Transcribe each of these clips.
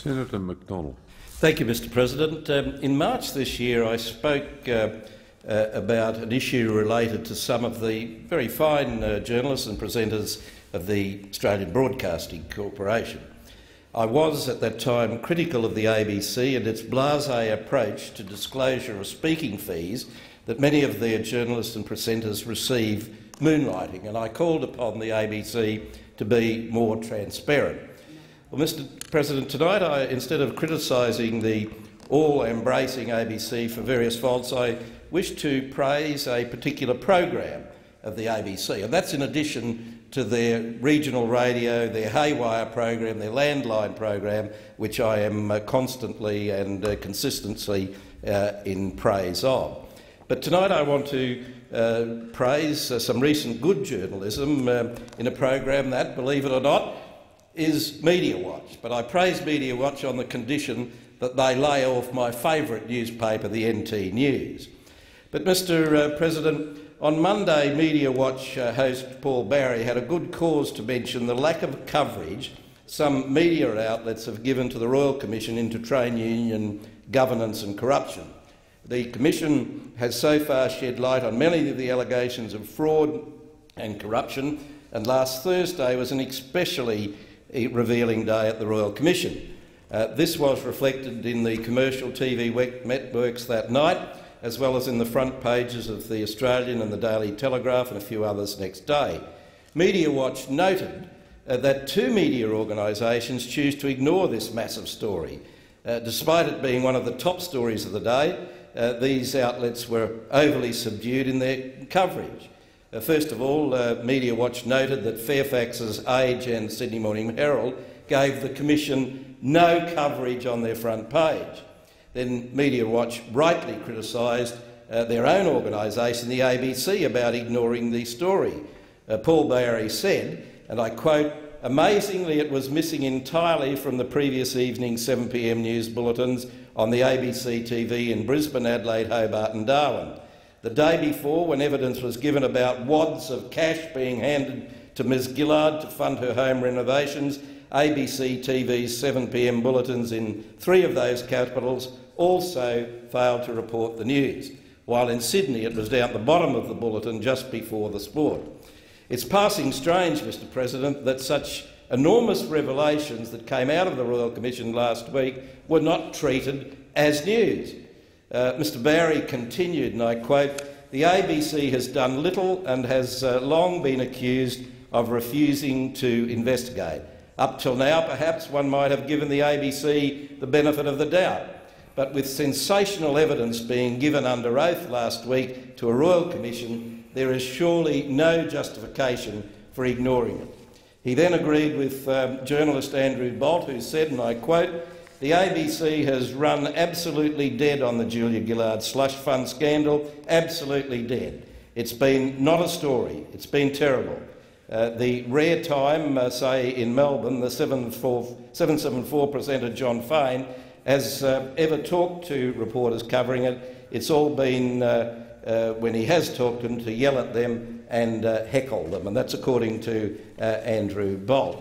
Senator McDonald. Thank you, Mr President. In March this year I spoke about an issue related to some of the very fine journalists and presenters of the Australian Broadcasting Corporation. I was at that time critical of the ABC and its blasé approach to disclosure of speaking fees that many of their journalists and presenters receive moonlighting, and I called upon the ABC to be more transparent. Well, Mr President, tonight, instead of criticising the all-embracing ABC for various faults, I wish to praise a particular program of the ABC, and that's in addition to their regional radio, their Haywire program, their landline program, which I am constantly and consistently in praise of. But tonight I want to praise some recent good journalism in a program that, believe it or not, is Media Watch. But I praise Media Watch on the condition that they lay off my favourite newspaper, the NT News. But, Mr President, on Monday, Media Watch host Paul Barry had a good cause to mention the lack of coverage some media outlets have given to the Royal Commission into trade union governance and corruption. The Commission has so far shed light on many of the allegations of fraud and corruption, and last Thursday was an especially revealing day at the Royal Commission. This was reflected in the commercial TV networks that night, as well as in the front pages of the Australian and the Daily Telegraph and a few others next day. Media Watch noted that two media organisations choose to ignore this massive story. Despite it being one of the top stories of the day, these outlets were overly subdued in their coverage. First of all, Media Watch noted that Fairfax's Age and Sydney Morning Herald gave the Commission no coverage on their front page. Then Media Watch rightly criticised their own organisation, the ABC, about ignoring the story. Paul Barry said, and I quote, "Amazingly, it was missing entirely from the previous evening's 7 p.m. news bulletins on the ABC TV in Brisbane, Adelaide, Hobart and Darwin. The day before, when evidence was given about wads of cash being handed to Ms Gillard to fund her home renovations, ABC TV's 7 p.m. bulletins in 3 of those capitals also failed to report the news, while in Sydney it was down at the bottom of the bulletin just before the sport. It's passing strange, Mr President, that such enormous revelations that came out of the Royal Commission last week were not treated as news." Mr Barry continued, and I quote, "The ABC has done little and has long been accused of refusing to investigate. Up till now, perhaps one might have given the ABC the benefit of the doubt, but with sensational evidence being given under oath last week to a Royal Commission, there is surely no justification for ignoring it." He then agreed with journalist Andrew Bolt, who said, and I quote, "The ABC has run absolutely dead on the Julia Gillard slush fund scandal, absolutely dead. It's been not a story, it's been terrible. The rare time, say in Melbourne, the 774 presenter John Fane has ever talked to reporters covering it, it's all been, when he has talked to them, to yell at them and heckle them," and that's according to Andrew Bolt.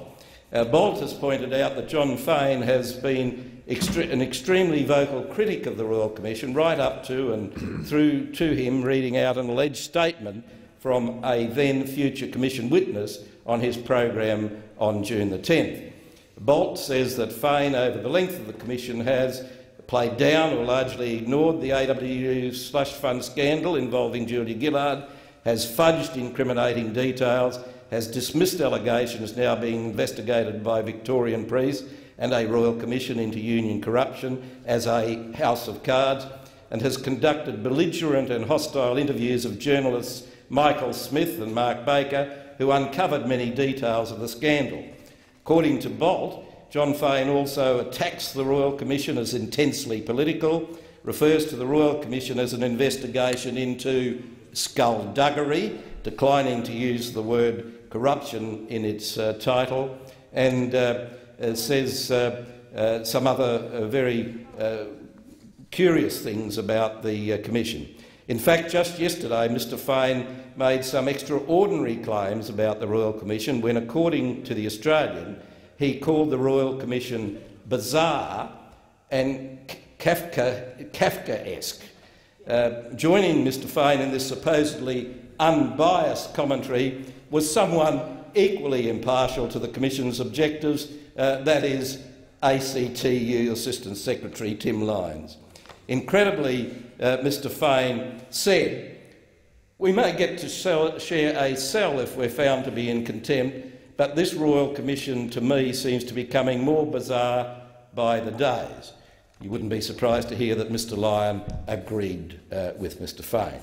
Bolt has pointed out that John Fane has been an extremely vocal critic of the Royal Commission, right up to and through to him reading out an alleged statement from a then-future Commission witness on his program on June the 10th. Bolt says that Fane, over the length of the Commission, has played down or largely ignored the AWU slush fund scandal involving Julia Gillard, has fudged incriminating details, has dismissed allegations now being investigated by Victorian police and a Royal Commission into union corruption as a house of cards, and has conducted belligerent and hostile interviews of journalists Michael Smith and Mark Baker, who uncovered many details of the scandal. According to Bolt, John Fane also attacks the Royal Commission as intensely political, refers to the Royal Commission as an investigation into skullduggery, declining to use the word corruption in its title, and says some other very curious things about the Commission. In fact, just yesterday, Mr Fane made some extraordinary claims about the Royal Commission when, according to The Australian, he called the Royal Commission bizarre and Kafkaesque. Joining Mr Fane in this supposedly unbiased commentary was someone equally impartial to the Commission's objectives, that is ACTU Assistant Secretary Tim Lyons. Incredibly, Mr Fane said, "We may get to share a cell if we're found to be in contempt, but this Royal Commission to me seems to be becoming more bizarre by the days." You wouldn't be surprised to hear that Mr Lyon agreed with Mr Fane.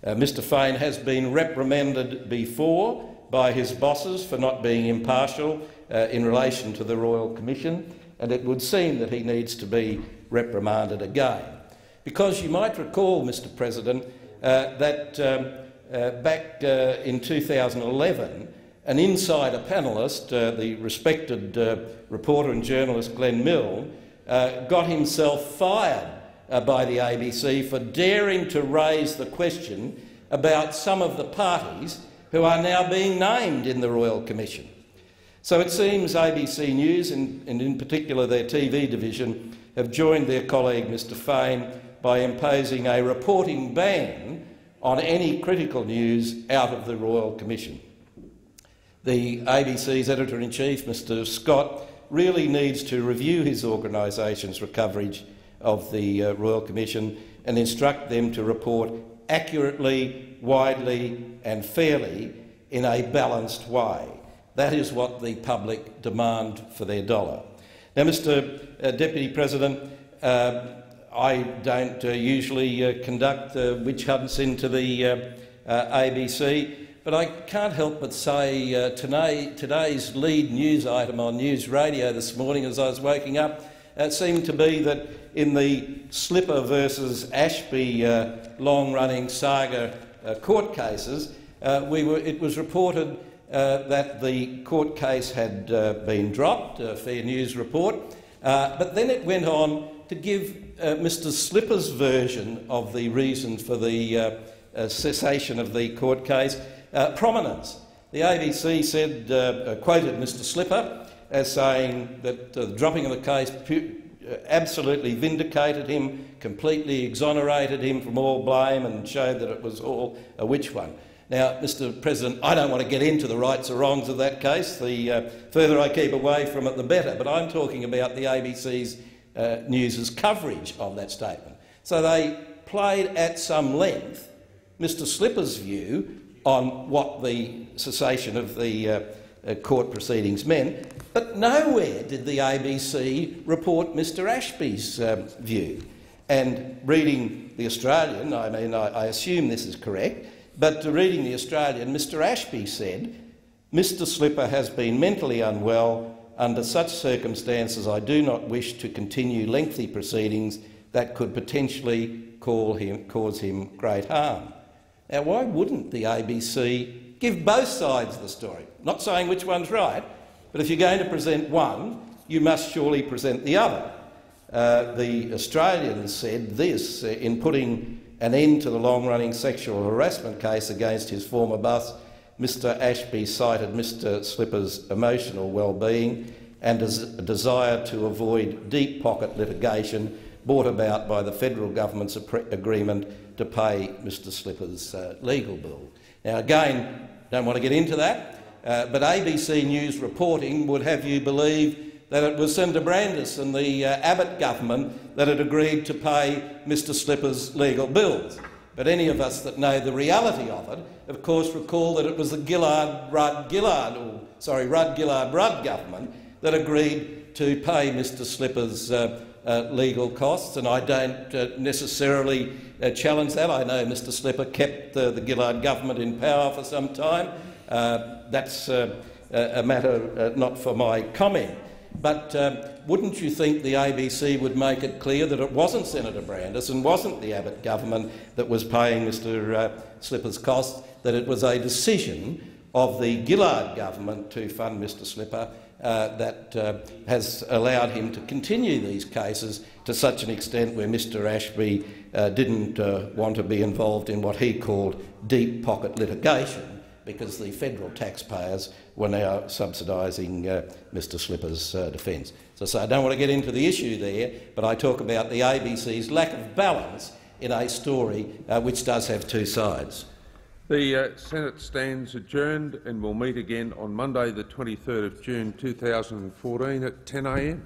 Mr Fane has been reprimanded before by his bosses for not being impartial in relation to the Royal Commission, and it would seem that he needs to be reprimanded again. Because you might recall, Mr President, that back in 2011, an insider panellist, the respected reporter and journalist Glenn Milne, got himself fired by the ABC for daring to raise the question about some of the parties who are now being named in the Royal Commission. So it seems ABC News, and in particular their TV division, have joined their colleague Mr Fane by imposing a reporting ban on any critical news out of the Royal Commission. The ABC's Editor-in-Chief, Mr Scott, really needs to review his organisation's coverage of the Royal Commission and instruct them to report accurately, widely and fairly in a balanced way. That is what the public demand for their dollar. Now, Mr Deputy President, I don't usually conduct witch hunts into the ABC, but I can't help but say today's lead news item on News Radio this morning as I was waking up seemed to be that in the Slipper versus Ashby long-running saga court cases, it was reported that the court case had been dropped, a Fair News report, but then it went on to give Mr Slipper's version of the reasons for the cessation of the court case prominence. The ABC said, quoted Mr Slipper as saying that the dropping of the case absolutely vindicated him, completely exonerated him from all blame and showed that it was all a witch hunt. Now, Mr President, I don't want to get into the rights or wrongs of that case. The further I keep away from it, the better. But I'm talking about the ABC's News's coverage of that statement. So they played at some length Mr Slipper's view on what the cessation of the court proceedings meant, but nowhere did the ABC report Mr Ashby's view. And reading The Australian, I assume this is correct, but reading The Australian, Mr Ashby said, "Mr Slipper has been mentally unwell. Under such circumstances, I do not wish to continue lengthy proceedings that could potentially cause him great harm." Now, why wouldn't the ABC give both sides of the story? Not saying which one's right, but if you're going to present one, you must surely present the other. The Australian said this in putting an end to the long-running sexual harassment case against his former boss. Mr Ashby cited Mr Slipper's emotional well-being and a desire to avoid deep-pocket litigation brought about by the federal government's agreement to pay Mr Slipper's legal bill. Now again, don't want to get into that, but ABC News reporting would have you believe that it was Senator Brandis and the Abbott government that had agreed to pay Mr Slipper's legal bills. But any of us that know the reality of it, of course, recall that it was the Rudd-Gillard-Rudd government that agreed to pay Mr Slipper's legal costs, and I don't necessarily challenge that. I know Mr Slipper kept the Gillard government in power for some time. That's a matter not for my comment. But wouldn't you think the ABC would make it clear that it wasn't Senator Brandis and wasn't the Abbott government that was paying Mr Slipper's costs, that it was a decision of the Gillard government to fund Mr Slipper that has allowed him to continue these cases to such an extent where Mr Ashby didn't want to be involved in what he called deep-pocket litigation, because the federal taxpayers were now subsidising Mr Slipper's defence. So I don't want to get into the issue there, but I talk about the ABC's lack of balance in a story which does have two sides. The Senate stands adjourned and will meet again on Monday the 23rd of June 2014 at 10 a.m.